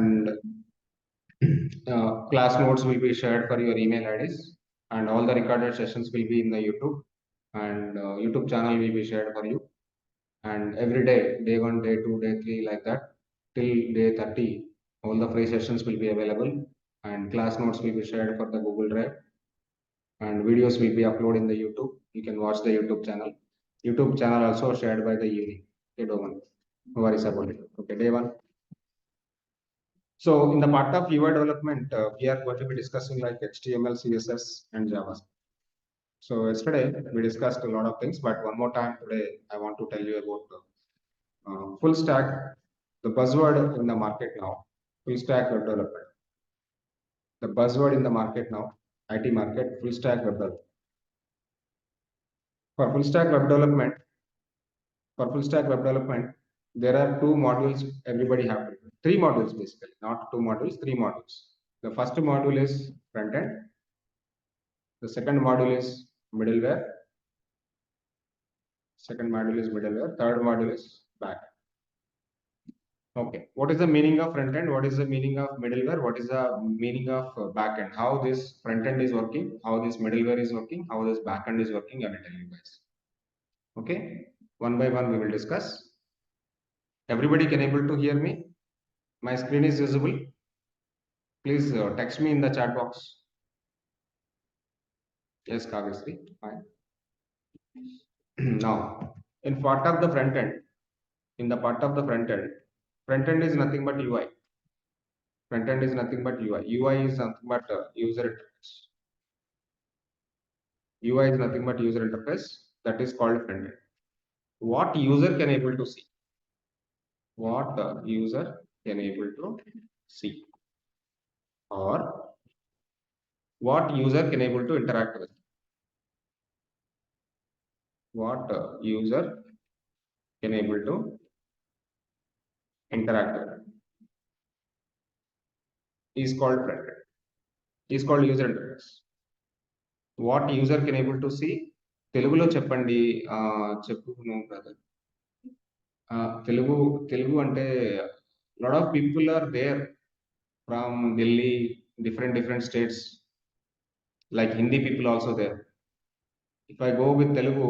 and class notes will be shared for your email IDs, and all the recorded sessions will be in the YouTube, and YouTube channel will be shared for you. And every day, day 1, day 2, day 3, like that, till day 30, all the free sessions will be available, and class notes will be shared for the Google Drive, and videos will be uploaded in the YouTube. You can watch the YouTube channel. YouTube channel also shared by the evening. Okay, don't worry. No worries about it. Okay, day 1. So in the part of UI development, we are going to be discussing like HTML, CSS, and JavaScript. So yesterday we discussed a lot of things, but one more time today I want to tell you about full stack, the buzzword in the market now, full stack web development. The buzzword in the market now, IT market, full stack web development. For full stack web development, there are 2 modules everybody have to do. 3 modules basically, not 2 modules, 3 modules. The first module is front end. The second module is middleware. Third module is back. Okay. What is the meaning of front end? What is the meaning of middleware? What is the meaning of back end? How this front end is working? How this middleware is working? How this back end is working? I will tell you guys. Okay. One by one we will discuss. Everybody can able to hear me? My screen is visible. Please text me in the chat box. Yes, Kavesri. Fine. Now, in part of the front end, front end is nothing but UI. UI is nothing but user interface. UI is nothing but user interface. That is called front end. What user can able to see? What user can able to see? Or what user can able to interact with? What user can able to interact with is called front end. Is called user interface. What user can able to see? తెలుగులో చెప్పండి. చెప్పును brother. Telugu అంటే lot of people are there from Delhi, different states, like Hindi people also there. If I go with Telugu,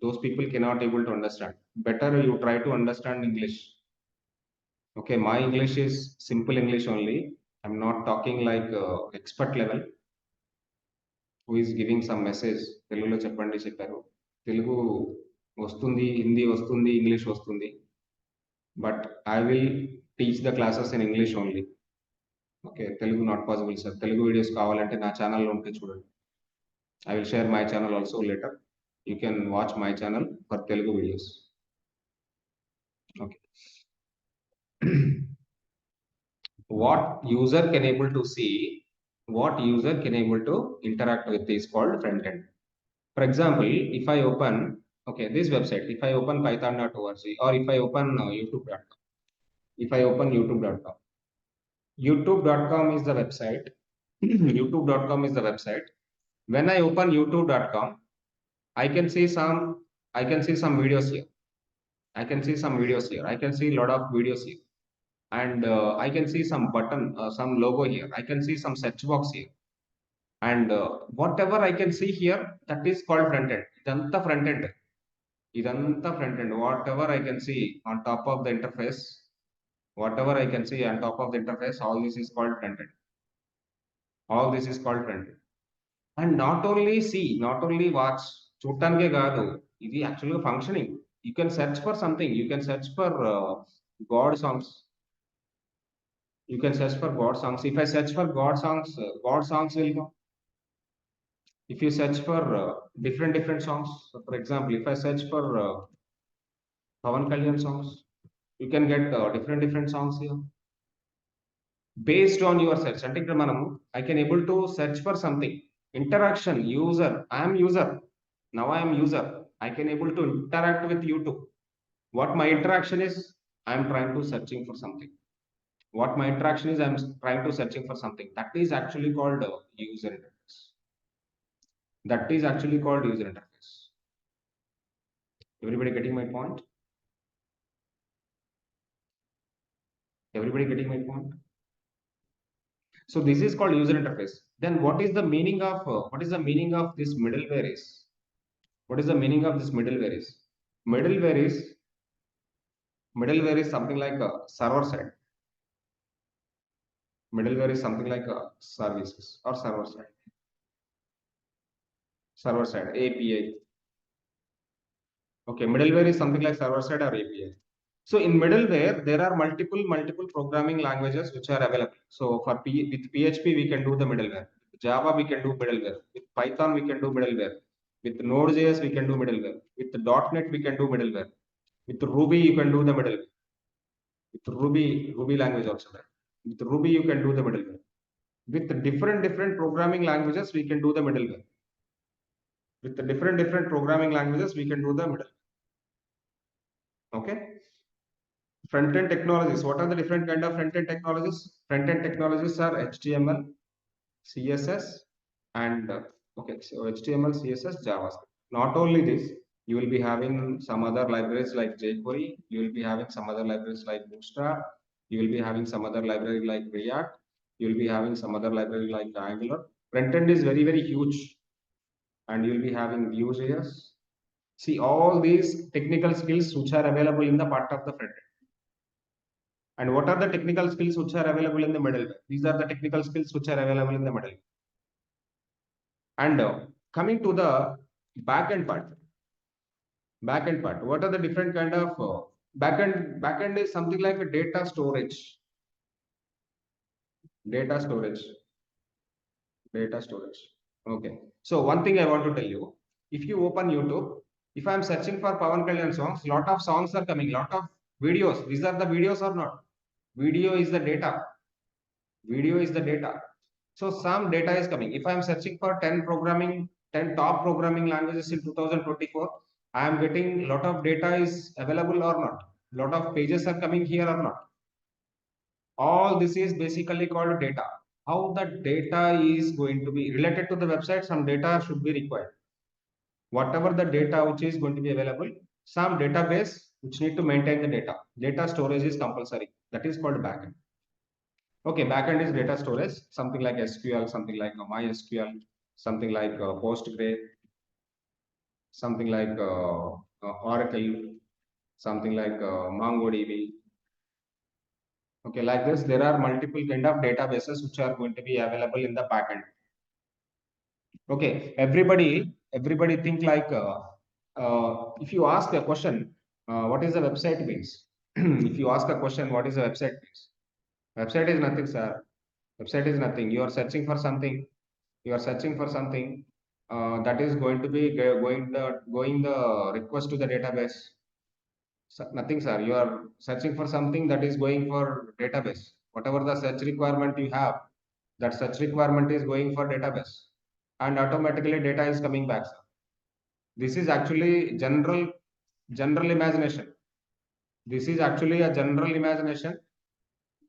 those people cannot able to understand. Better you try to understand English. Okay, my English is simple English only. I'm not talking like expert level. Who is giving some message? తెలుగులో చెప్పండి చెప్పారు. తెలుగు వస్తుంది, హిందీ వస్తుంది, English వస్తుంది. But I will teach the classes in English only. Okay, Telugu not possible, sir. Telugu videos కావాలంటే నా ఛానల్లో ఉంటే చూడండి. I will share my channel also later. You can watch my channel for Telugu videos. Okay. What user can able to see? What user can able to interact with is called front end. For example, if I open this website, if I open python.org, or if I open youtube.com, youtube.com is the website. youtube.com is the website. When I open youtube.com, I can see some videos here. I can see a lot of videos here, and I can see some button, some logo here. I can see some search box here, and whatever I can see here, that is called front end. Idantha front end. Whatever I can see on top of the interface, all this is called front end. And not only see, not only watch, చూడటానికే కాదు, ఇది actually functioning. You can search for something. You can search for God songs. If I search for God songs will come. If you search for different songs, so for example, if I search for Pawan Kalyan songs, you can get different songs here. Based on your search, అంటే ఇక్కడ మనము I can able to search for something. Interaction, user. I am user. Now I am user. I can able to interact with YouTube. What my interaction is, I am trying to searching for something. What my interaction is, I am trying to searching for something. That is actually called user interface. Everybody getting my point? So this is called user interface. Then what is the meaning of this middleware is? What is the meaning of this middleware is? Middleware is middleware is something like a server side. Middleware is something like a services or server side API. Okay, middleware is something like server side or API. So in middleware, there are multiple programming languages which are available. So with PHP, we can do the middleware. With Java, we can do middleware. With Python, we can do middleware. With Node.js, we can do middleware. With .NET, we can do middleware. With Ruby, you can do the middleware. With Ruby language also there. With Ruby, you can do the middleware. With different programming languages, we can do the middleware. With the different programming languages, we can do the middle. Okay. Front-end technologies. What are the different kind of front-end technologies? Front-end technologies are HTML, CSS, and okay, so HTML, CSS, JavaScript. Not only this, you will be having some other libraries like jQuery. You will be having some other libraries like Bootstrap. You will be having some other library like React. You will be having some other library like Angular. Front-end is very huge, and you will be having Vue.js. See all these technical skills which are available in the part of the front end. And what are the technical skills which are available in the middleware? These are the technical skills which are available in the middle. And coming to the backend part. Backend part. What are the different kind of backend? Backend is something like a data storage. Data storage. Data storage. Okay. So one thing I want to tell you, if you open YouTube, if I'm searching for Pawan Kalyan songs, lot of songs are coming, lot of videos. These are the videos or not? Video is the data. Video is the data. So some data is coming. If I am searching for 10 top programming languages in 2024, I am getting lot of data is available or not. Lot of pages are coming here or not. All this is basically called data. How the data is going to be related to the website, some data should be required. Whatever the data which is going to be available, some database which need to maintain the data. Data storage is compulsory. That is called backend. Okay, backend is data storage, something like SQL, something like MySQL, something like Postgre, something like Oracle, something like MongoDB. Okay, like this, there are multiple kind of databases which are going to be available in the backend. Okay, everybody think like if you ask a question, what is the website means? If you ask a question, what is the website means? Website is nothing, sir. Website is nothing. You are searching for something. You are searching for something that is going to be going the request to the database. So, nothing, sir. You are searching for something that is going for database. Whatever the search requirement you have, that search requirement is going for database, and automatically data is coming back, sir. This is actually general imagination. This is actually a general imagination.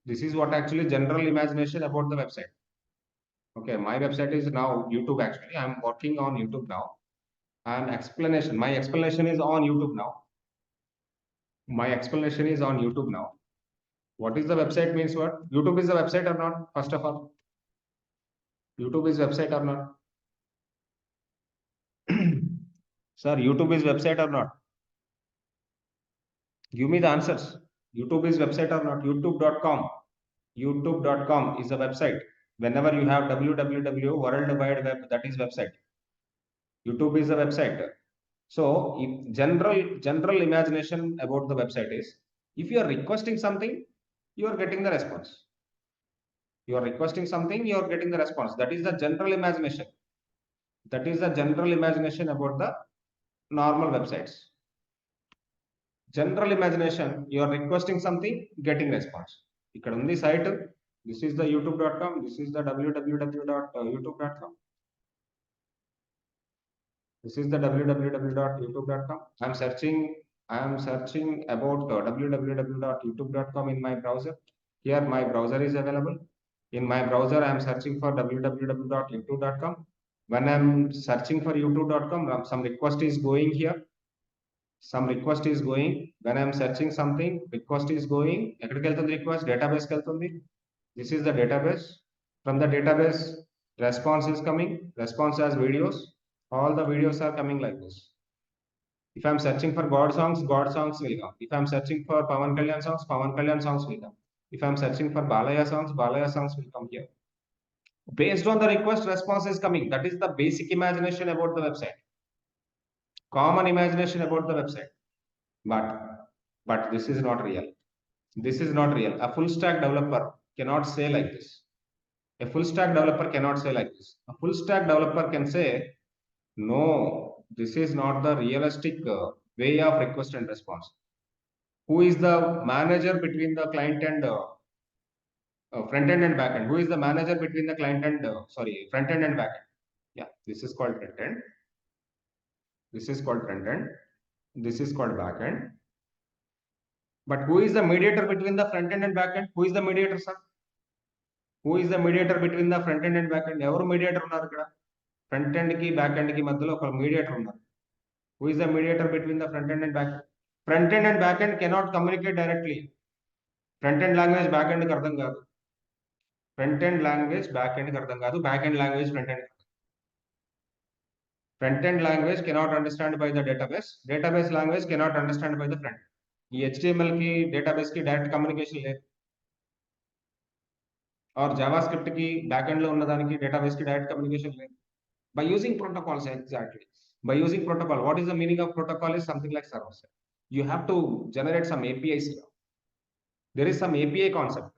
This is what actually general imagination about the website. Okay, my website is now YouTube actually. I'm working on YouTube now. And explanation, my explanation is on YouTube now. My explanation is on YouTube now. What is the website means what? YouTube is the website or not? First of all, YouTube is website or not? Sir, YouTube is website or not? Give me the answers. YouTube is website or not? YouTube.com. YouTube.com is a website. Whenever you have www World Wide Web, that is website. YouTube is a website. So, if general imagination about the website is, if you are requesting something, you are getting the response. You are requesting something, you are getting the response. That is the general imagination. That is the general imagination about the normal websites. General imagination, you are requesting something, getting response. Ikkada undi site. This is the youtube.com. This is the www.youtube.com. This is the www.youtube.com. I am searching about www.youtube.com in my browser. Here my browser is available. In my browser, I am searching for www.youtube.com. When I am searching for youtube.com, some request is going here. Some request is going. When I am searching something, request is going. Ekkadiki velutundi request? Database ki velutundi. This is the database. From the database, response is coming, response as videos. All the videos are coming like this. If I'm searching for God songs will come. If I'm searching for Pawan Kalyan songs will come. If I'm searching for Balaya songs will come here. Based on the request, response is coming. That is the basic imagination about the website. Common imagination about the website. But this is not real. This is not real. A full stack developer cannot say like this. A full stack developer cannot say like this. A full stack developer can say, no, this is not the realistic way of request and response. Who is the manager between the client and front end and back end? Who is the manager between the client and front end and back end? Yeah, this is called front end. This is called front end. This is called back end. But who is the mediator between the front end and back end? Who is the mediator, sir? Who is the mediator between the front end and back end? Ever mediator unnaru ikkada? Front end ki back end ki madhyalo oka mediator unnaru. Who is the mediator between the front end and back end? Front end and back end cannot communicate directly. Front end language back end ki ardham kaadu. Front end language back end ki ardham kaadu. Back end language front end. Front end language cannot understand by the database. Database language cannot understand by the front end. ఈ HTML की database की direct communication లేదు. और JavaScript की backend లో ఉన్నదానికి database की direct communication లేదు. By using protocols, exactly. By using protocol, what is the meaning of protocol is something like server side. You have to generate some APIs here. There is some API concept.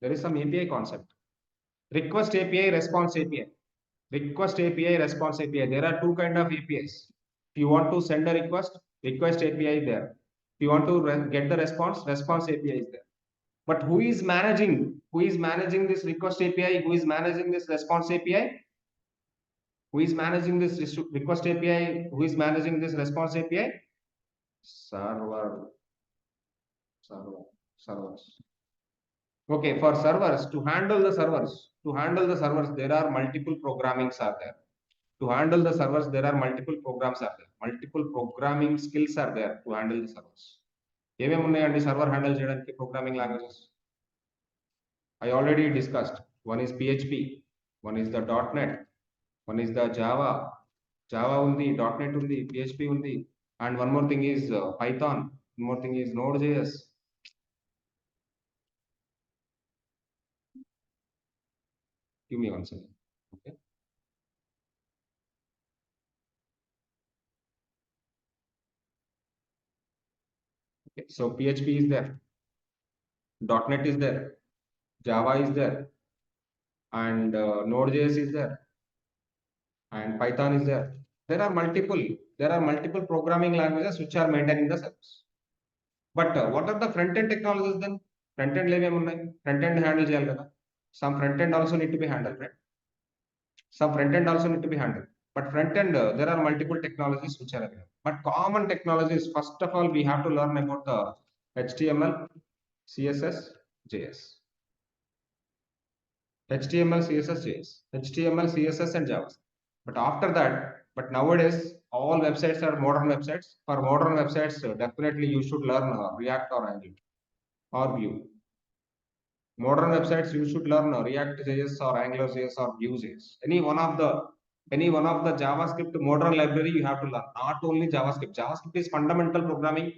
There is some API concept. Request API, response API. Request API, response API. There are two kind of APIs. If you want to send a request API is there. If you want to get the response API is there. But who is managing this request API? Who is managing this response API? Who is managing this request API? Who is managing this response API? Servers. Okay, for servers, to handle the servers, there are multiple programmings are there. To handle the servers, there are multiple programs are there. Multiple programming skills are there to handle the servers. ఏమేమి ఉన్నాయండి server handle చేయడానికి programming languages? I already discussed. One is PHP, one is the .NET, one is the Java. Java undi, .NET undi, PHP undi, and one more thing is Python. One more thing is Node.js. Give me one second. Okay. Okay. So PHP is there, .NET is there, Java is there, and Node.js is there, and Python is there. There are multiple programming languages which are maintaining the service. But what are the front end technologies then? Front end level front end handle cheyali kada. Some front end also need to be handled, right? Some front end also need to be handled. But front end, there are multiple technologies which are available. But common technologies, first of all, we have to learn about the HTML, CSS, JS. HTML, CSS, JS. HTML, CSS, and JavaScript. But after that, but nowadays, all websites are modern websites. For modern websites, definitely you should learn React or Angular or Vue. Modern websites, you should learn React.js or AngularJS or Vue.js. Any one of the JavaScript modern library you have to learn. Not only JavaScript. JavaScript is fundamental programming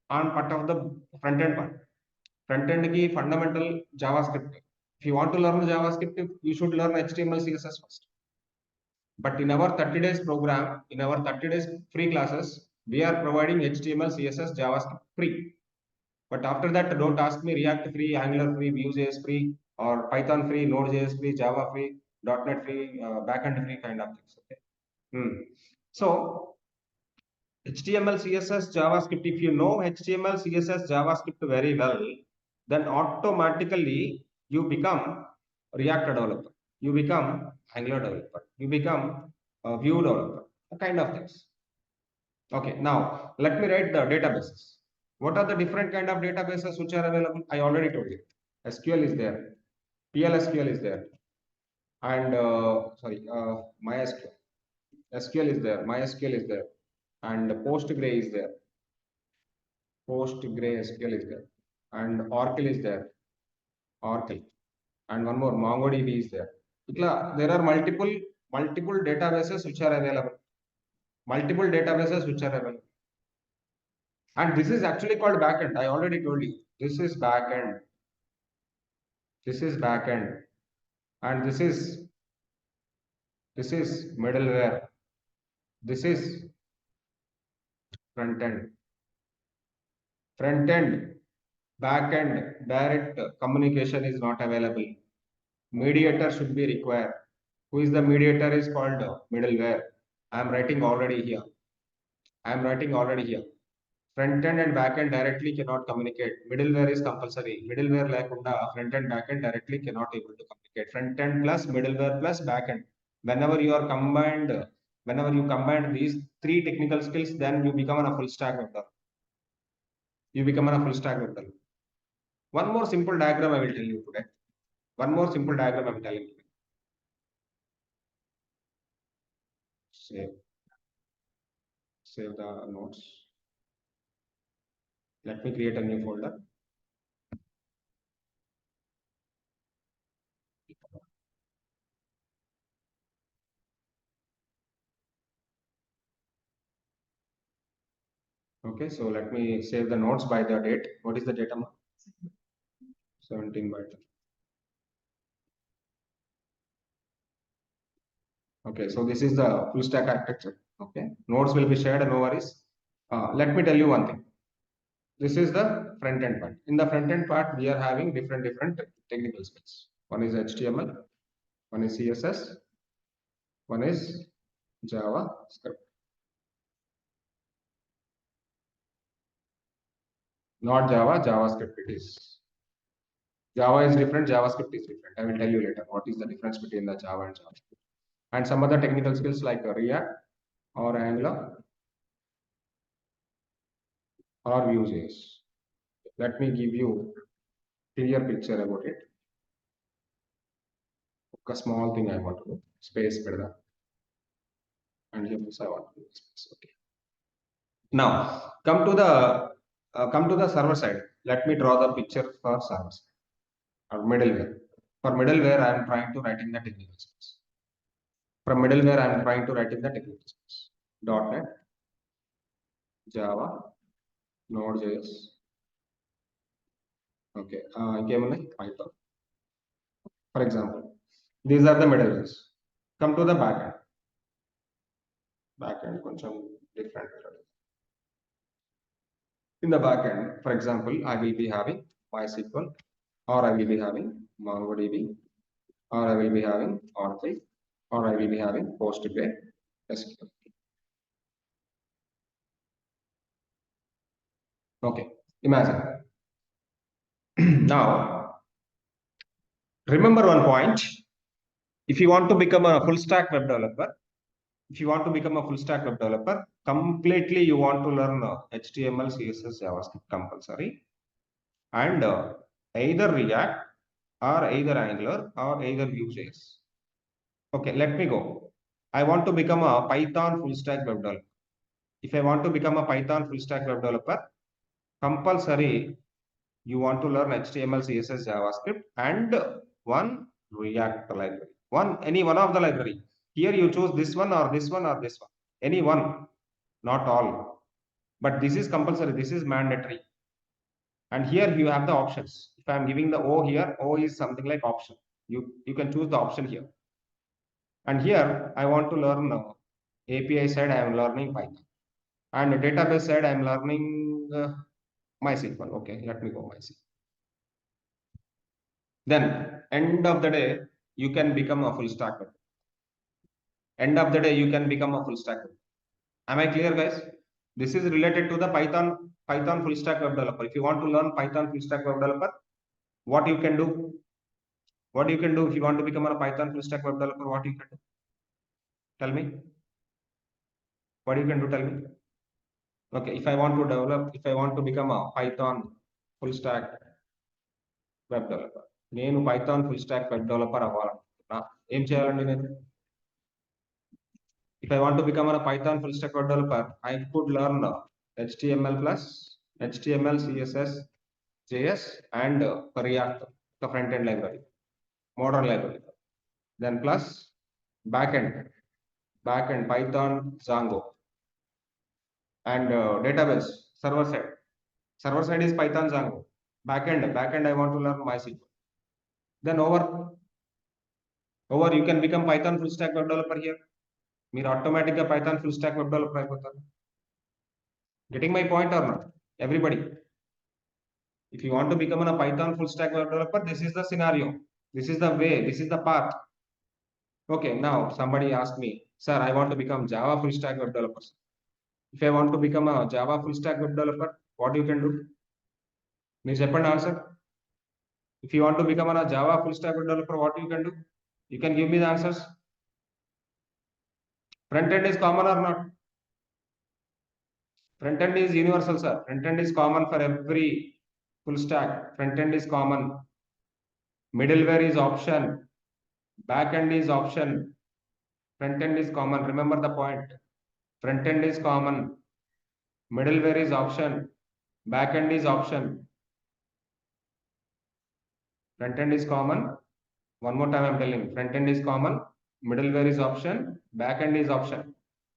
on part of the front end part. Front end ki fundamental JavaScript. If you want to learn JavaScript, you should learn HTML, CSS first. But in our 30 days program, in our 30 days free classes, we are providing HTML, CSS, JavaScript free. But after that, don't ask me React free, Angular free, Vue.js free, or Python free, Node.js free, Java free, .NET free, backend free kind of things. Okay. So HTML, CSS, JavaScript. If you know HTML, CSS, JavaScript very well, then automatically you become React developer. You become Angular developer. You become a Vue developer. Kind of things. Okay. Now let me write the databases. What are the different kind of databases which are available? I already told you. SQL is there, PLSQL is there, and MySQL. SQL is there, MySQL is there, and PostgreSQL is there. PostgreSQL is there, and Oracle is there. Oracle, and one more MongoDB is there. There are multiple databases which are available. Multiple databases which are available. And this is actually called backend. I already told you. This is backend. This is backend. And this is middleware. This is front end. Front end, back end, direct communication is not available. Mediator should be required. Who is the mediator is called middleware. I am writing already here. I am writing already here. Front end and back end directly cannot communicate. Middleware is compulsory. Middleware lekunda front end back end directly cannot able to communicate. Front end plus middleware plus back end. Whenever you are combined, whenever you combine these three technical skills, then you become a full stack developer. You become a full stack developer. One more simple diagram I will tell you today. One more simple diagram I'm telling you. Save the notes. Let me create a new folder. Okay, so let me save the notes by the date. What is the date? 17 by 10. Okay, so this is the full stack architecture. Okay, nodes will be shared, no worries. Let me tell you one thing. This is the front end part. In the front end part, we are having different technical skills. One is HTML, one is CSS, one is JavaScript. Not Java, JavaScript it is. Java is different, JavaScript is different. I will tell you later what is the difference between the Java and JavaScript. And some other technical skills like React or Angular or Vue.js. Let me give you clear picture about it. A small thing I want to do. Space better. And here also I want to do space. Okay. Now come to the server side. Let me draw the picture for server side or middleware. For middleware, I am trying to write in the technical skills. From middleware, I am trying to write in the technical skills. .NET, Java, Node.js. Okay, Python. For example, these are the middlewares. Come to the backend. Backend కొంచెం different. In the backend, for example, I will be having MySQL, or I will be having MongoDB, or I will be having Oracle, or I will be having PostgreSQL. Okay, imagine. Now, remember one point. If you want to become a full stack web developer, completely you want to learn HTML, CSS, JavaScript compulsory, and either React or either Angular or either Vue.js. Okay, let me go. I want to become a Python full stack web developer. If I want to become a Python full stack web developer, compulsory you want to learn HTML, CSS, JavaScript, and one React library. Any one of the library. Here you choose this one or this one or this one. Any one, not all. But this is compulsory. This is mandatory. And here you have the options. If I am giving the O here, O is something like option. You can choose the option here. And here I want to learn API side. I am learning Python. And the database side, I am learning MySQL. Okay, let me go MySQL. Then end of the day, you can become a full stack. End of the day, you can become a full stack. Am I clear, guys? This is related to the Python full stack web developer. If you want to learn Python full stack web developer, what you can do? What you can do if you want to become a Python full stack web developer? What you can do? Tell me. What you can do? Tell me. Okay, if I want to become a Python full stack web developer, నేను Python full stack web developer అవ్వాలనుకుంటున్నా. ఏం చేయాలండి నేను? If I want to become a Python full stack web developer, I could learn HTML plus HTML, CSS, JS, and React, the front end library. modern library. Then plus backend, Python, Django, and database server side. Server side is Python, Django. Backend I want to learn MySQL. Then over you can become Python full stack web developer here. మీరు ఆటోమేటిక్గా Python full stack web developer అయిపోతారు. Getting my point or not? Everybody, if you want to become a Python full stack web developer, this is the scenario, this is the way, this is the path. Okay, now somebody asked me, sir, I want to become Java full stack web developer. If I want to become a Java full stack web developer, what you can do? మీరు చెప్పండి answer. If you want to become a Java full stack web developer, what you can do? You can give me the answers. Front end is common or not? Front end is universal, sir. Front end is common for every full stack. Front end is common. Middleware is option. Back end is option. Front end is common. Remember the point. Front end is common. Middleware is option. Back end is option. Front end is common. One more time I'm telling. Front end is common. Middleware is option. Back end is option.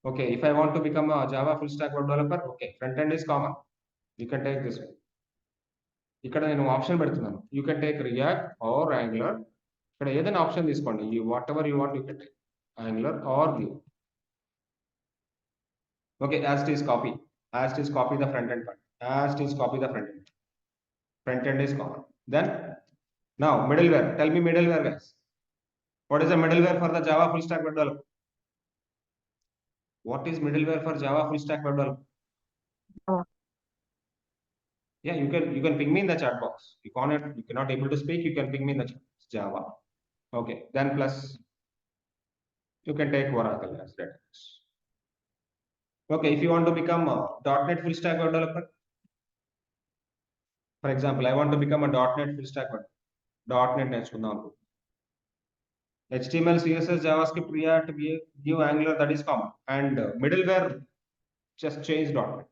Okay, if I want to become a Java full stack web developer, okay, front end is common. You can take this one. ఇక్కడ నేను option పెడుతున్నాను. You can take React or Angular. ఇక్కడ ఏదైనా option తీసుకోండి. You whatever you want you can take. Angular or Vue. Okay, as it is copy. As it is copy the front end part. As it is copy the front end. Front end is common. Then now middleware. Tell me middleware, guys. What is the middleware for the Java full stack web developer? What is middleware for Java full stack web developer? Yeah, you can ping me in the chat box. You cannot able to speak, you can ping me in the chat. It's Java. Okay, then plus you can take Oracle as database. Okay, if you want to become a .NET full stack web developer, for example, I want to become a .NET full stack web. .NET నేర్చుకుందాం. HTML, CSS, JavaScript, React, Vue, Angular, that is common. And middleware, just change .NET.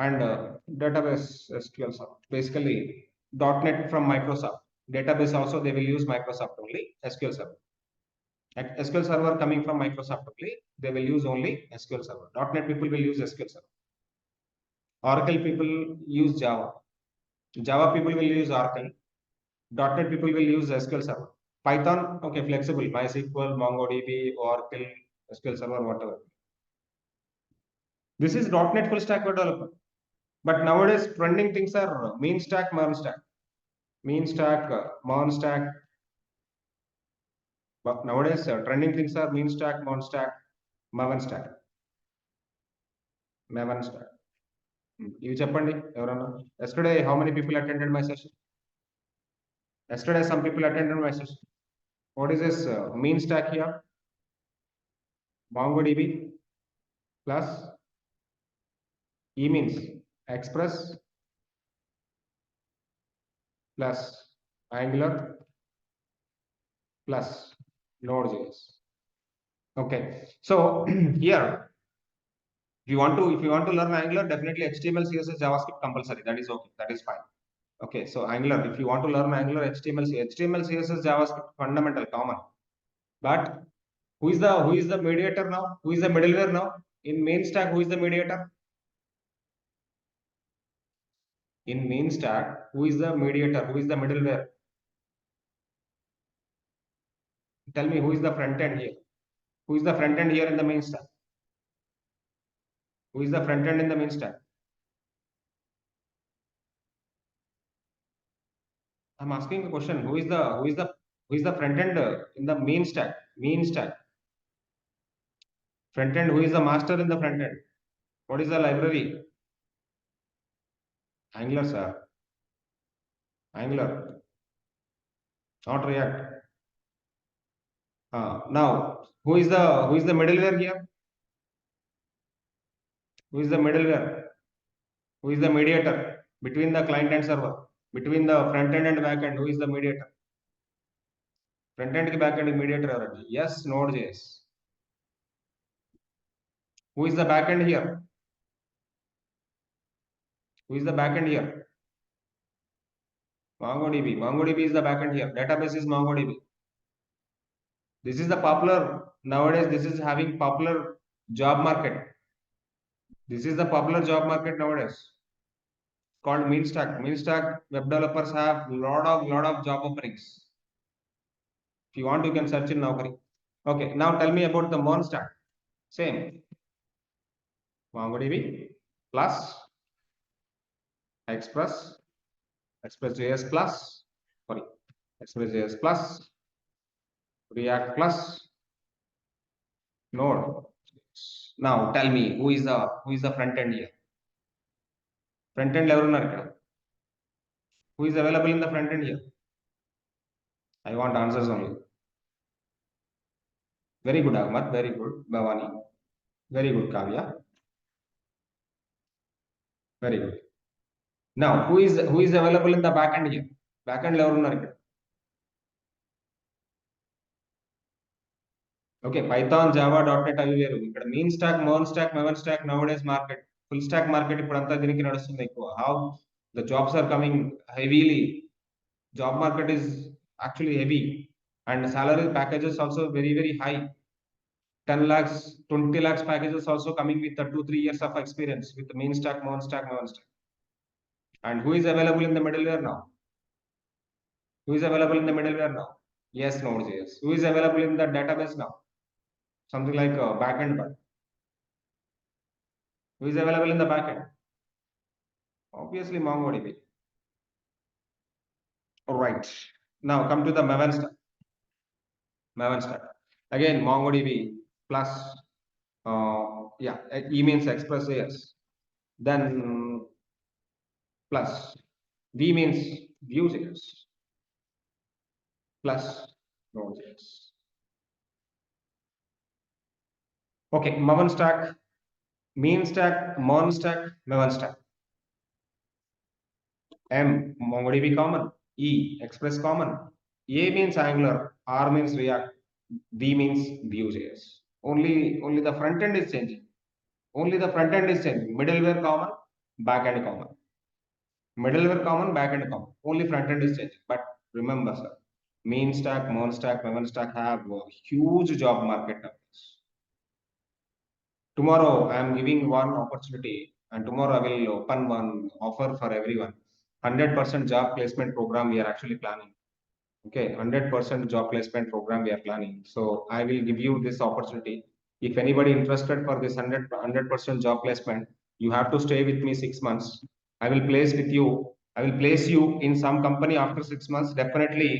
And database SQL Server. Basically, .NET from Microsoft. Database also they will use Microsoft only, SQL Server. SQL Server coming from Microsoft only, they will use only SQL Server. .NET people will use SQL Server. Oracle people use Java. Java people will use Oracle. .NET people will use SQL Server. Python, okay, flexible. MySQL, MongoDB, Oracle, SQL Server, whatever. This is .NET full stack developer. But nowadays trending things are Meanstack, Meanstack. Meanstack, Meanstack. But nowadays trending things are Meanstack, Meanstack, Meanstack. Meanstack. You చెప్పండి ఎవరన్నా. Yesterday how many people attended my session? Yesterday some people attended my session. What is this Meanstack here? MongoDB plus e-means Express plus Angular plus Node.js. Okay, so here if you want to learn Angular, definitely HTML, CSS, JavaScript compulsory. That is okay. That is fine. Okay, so Angular, if you want to learn Angular, HTML, CSS, JavaScript fundamental common. But who is the mediator now? Who is the middleware now? In Meanstack, who is the mediator? In Meanstack, who is the mediator? Who is the middleware? Tell me who is the front end here? Who is the front end here in the Meanstack? Who is the front end in the Meanstack? I'm asking a question. Who is the front end in the Meanstack? Meanstack. Front end. Who is the master in the front end? What is the library? Angular, sir. Angular, not React. Now, who is the middleware here? Who is the middleware? Who is the mediator between the client and server? Between the front end and back end, who is the mediator? Front end and back end mediator already. Yes, Node.js. Who is the back end here? Who is the back end here? MongoDB. MongoDB is the backend here. Database is MongoDB. This is the popular nowadays. This is having popular job market. This is the popular job market nowadays called Meanstack. Meanstack web developers have lot of job openings. If you want, you can search in Naukri. Okay, now tell me about the Meanstack. Same MongoDB plus Express, Express.js plus, sorry, Express.js plus, React plus, Node. Now tell me who is the front end here? Front end ఎవరు ఉన్నారు ఇక్కడ? Who is available in the front end here? I want answers only. Very good, Ahmad. Very good, Bhavani. Very good, Kavya. Very good. Now, who is available in the backend here? Backend ఎవరు ఉన్నారు ఇక్కడ? Okay, Python, Java, .NET అవి వేరు. ఇక్కడ MEAN stack, మోన్ stack, MEVN stack nowadays market, full stack market ఇప్పుడు అంతా దీనికి నడుస్తుంది ఎక్కువ. How the jobs are coming heavily. Job market is actually heavy, and salary packages also very high. 10 lakhs, 20 lakhs packages also coming with the 2-3 years of experience with the mean stack, mon stack, non stack. And who is available in the middleware now? Who is available in the middleware now? Yes, Node.js. Who is available in the database now? Something like backend, but who is available in the backend? Obviously, MongoDB. All right. Now come to the Maven stack. Maven stack. Again, MongoDB plus E means Express.js. Then plus V means Vue.js plus Node.js. Okay, Maven stack, Meanstack, Meanstack, Maven stack. M, MongoDB common. E, Express common. A means Angular, R means React, V means Vue.js. Only the front end is changing. Only the front end is changing. Middleware common, backend common. Middleware common, backend common. Only front end is changing. But remember, sir, Meanstack, Meanstack, Maven stack have a huge job market nowadays. Tomorrow I am giving one opportunity, and tomorrow I will open one offer for everyone. 100% job placement program we are actually planning. Okay, 100% job placement program we are planning. So I will give you this opportunity. If anybody interested for this 100% job placement, you have to stay with me 6 months. I will place with you. I will place you in some company after 6 months. Definitely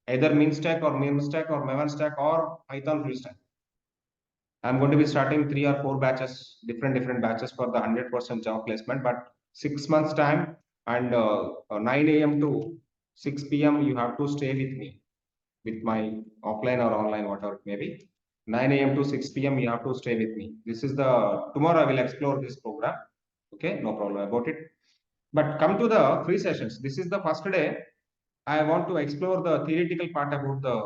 either Meanstack or Maven stack or Python full stack. I'm going to be starting 3 or 4 batches, different batches for the 100% job placement. But 6 months time and 9 a.m. to 6 p.m. you have to stay with me with my offline or online, whatever it may be. 9 a.m. to 6 p.m. you have to stay with me. This is the tomorrow I will explore this program. Okay, no problem about it. But come to the free sessions. This is the first day. I want to explore the theoretical part about the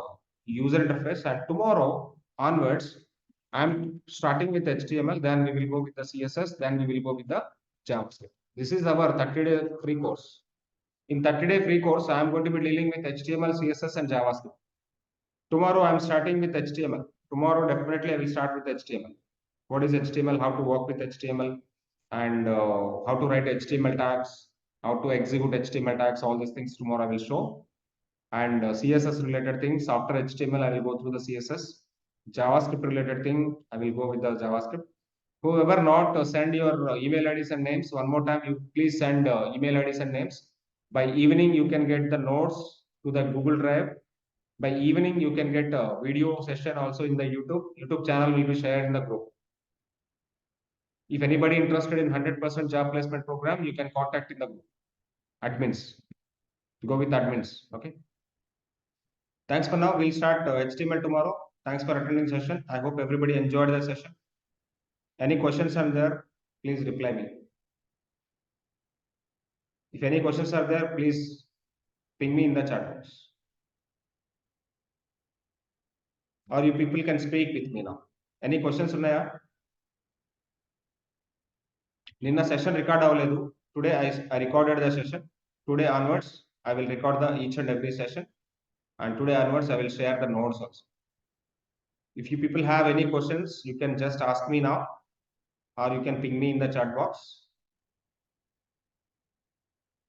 user interface, and tomorrow onwards, I'm starting with HTML, then we will go with the CSS, then we will go with the JavaScript. This is our 30-day free course. In 30-day free course, I am going to be dealing with HTML, CSS, and JavaScript. Tomorrow, I'm starting with HTML. Tomorrow, definitely, I will start with HTML. What is HTML? How to work with HTML, and how to write HTML tags, how to execute HTML tags. All these things tomorrow I will show. And CSS related things. After HTML, I will go through the CSS. JavaScript related thing, I will go with the JavaScript. Whoever not send your email IDs and names, one more time, you please send email IDs and names. By evening, you can get the notes to the Google Drive. By evening, you can get a video session also in the YouTube channel will be shared in the group. If anybody interested in 100% job placement program, you can contact in the group. Admins. Go with admins. Okay. Thanks for now. We'll start HTML tomorrow. Thanks for attending session. I hope everybody enjoyed the session. Any questions are there, please reply me. If any questions are there, please ping me in the chat box. Or you people can speak with me now. Any questions ఉన్నాయా? నిన్న session record అవ్వలేదు. Today I recorded the session. Today onwards I will record the each and every session, and today onwards I will share the notes also. If you people have any questions, you can just ask me now, or you can ping me in the chat box.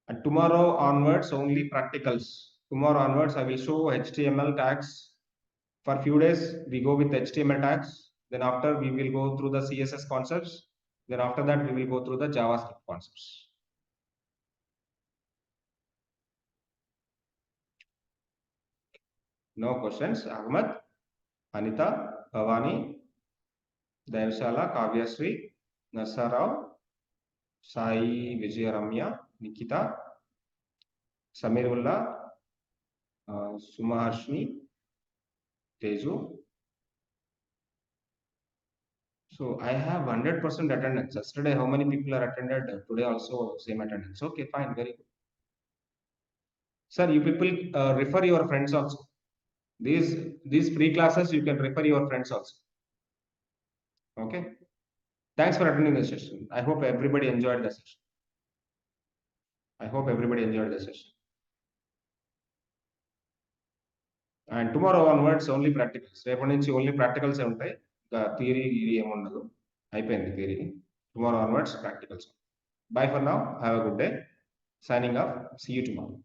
And tomorrow onwards, only practicals. Tomorrow onwards, I will show HTML tags. For few days, we go with HTML tags. Then after, we will go through the CSS concepts. Then after that, we will go through the JavaScript concepts. No questions. Ahmad, Anita, Bhavani, Devshala, Kavyasri, Nassarao, Sai Vijayaramya, Nikita, Samirullah, Sumaharshini, Teju. So I have 100% attendance. Yesterday, how many people are attended? Today also same attendance. Okay, fine, very good. Sir, you people refer your friends also. These free classes you can refer your friends also. Okay. Thanks for attending the session. I hope everybody enjoyed the session. I hope everybody enjoyed the session. And tomorrow onwards only practicals. రేపటి నుంచి only practicals ఏ ఉంటాయి. Theory ఏమి ఉండదు. అయిపోయింది theory. Tomorrow onwards practicals. Bye for now. Have a good day. Signing off. See you tomorrow.